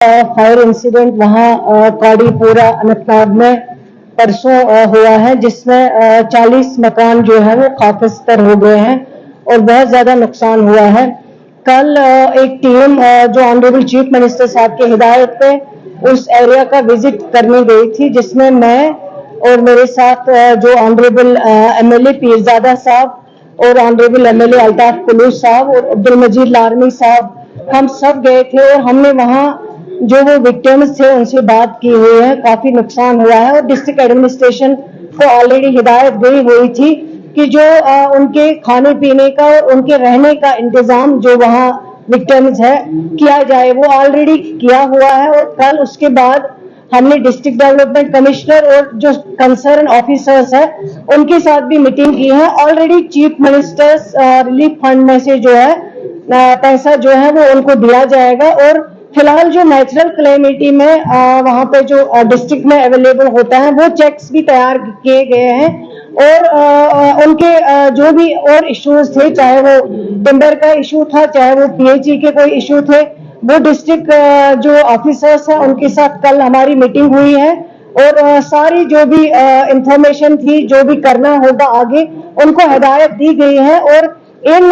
Fire incident वहाँ काड़ीपुरा अनंतनाग में परसों हुआ है, जिसमें 40 मकान जो है वो खाकस्तर हो गए हैं और बहुत ज्यादा नुकसान हुआ है। कल एक टीम जो ऑनरेबल चीफ मिनिस्टर साहब की हिदायत पे उस एरिया का विजिट करने गई थी, जिसमें मैं और मेरे साथ जो ऑनरेबल एमएलए पीरजादा साहब और ऑनरेबल एमएलए अल्ताफ कुलूस साहब और अब्दुल मजीद लारमी साहब, हम सब गए थे और हमने वहाँ जो वो विक्टिम्स थे उनसे बात की हुई है। काफी नुकसान हुआ है और डिस्ट्रिक्ट एडमिनिस्ट्रेशन को ऑलरेडी हिदायत दी हुई थी कि जो उनके खाने पीने का और उनके रहने का इंतजाम जो वहाँ विक्टिम्स है किया जाए, वो ऑलरेडी किया हुआ है। और कल उसके बाद हमने डिस्ट्रिक्ट डेवलपमेंट कमिश्नर और जो कंसर्न ऑफिसर्स है उनके साथ भी मीटिंग की है। Already chief ministers relief fund में से जो है पैसा जो है वो उनको दिया जाएगा और फिलहाल जो नेचुरल क्लेमिटी में वहाँ पे जो डिस्ट्रिक्ट में अवेलेबल होता है वो चेक्स भी तैयार किए गए हैं और उनके जो भी और इश्यूज थे, चाहे वो टिम्बर का इशू था, चाहे वो पीएचई के कोई इशू थे, वो डिस्ट्रिक्ट जो ऑफिसर्स हैं उनके साथ कल हमारी मीटिंग हुई है और सारी जो भी इंफॉर्मेशन थी, जो भी करना होगा आगे, उनको हिदायत दी गई है और इन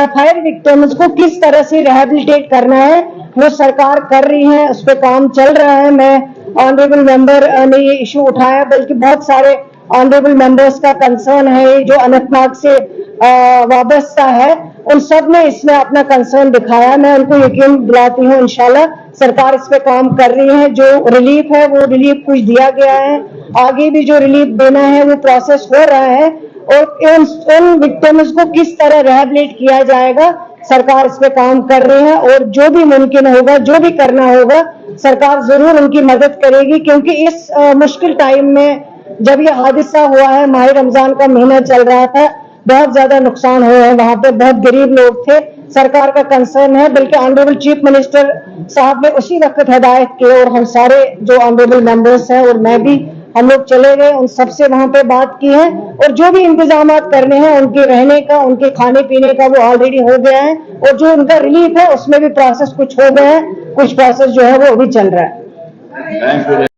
फायर विक्टिम्स को किस तरह से रिहेबिलिटेट करना है वो सरकार कर रही है, उस पर काम चल रहा है। मैं ऑनरेबल मेंबर ने ये इशू उठाया, बल्कि बहुत सारे ऑनरेबल मेंबर्स का कंसर्न है जो अनंतनाग से वाबस्ता है, उन सब ने इसमें अपना कंसर्न दिखाया। मैं उनको यकीन दिलाती हूँ इंशाल्लाह सरकार इस पे काम कर रही है। जो रिलीफ है वो रिलीफ कुछ दिया गया है, आगे भी जो रिलीफ देना है वो प्रोसेस हो रहा है और उन विक्टिम्स को किस तरह रिहेबिलिटेट किया जाएगा सरकार इस पे काम कर रही है और जो भी मुमकिन होगा, जो भी करना होगा, सरकार जरूर उनकी मदद करेगी। क्योंकि इस मुश्किल टाइम में जब ये हादसा हुआ है, माह रमजान का महीना चल रहा था, बहुत ज्यादा नुकसान हुआ है, वहां पे बहुत गरीब लोग थे। सरकार का कंसर्न है, बल्कि ऑनरेबल चीफ मिनिस्टर साहब ने उसी वक्त हिदायत की और हम सारे जो ऑनरेबल मेंबर्स हैं और मैं भी, हम लोग चले गए, उन सबसे वहां पे बात की है और जो भी इंतजाम करने हैं उनके रहने का, उनके खाने पीने का, वो ऑलरेडी हो गया है और जो उनका रिलीफ है उसमें भी प्रोसेस कुछ हो गया है, कुछ प्रोसेस जो है वो अभी चल रहा है।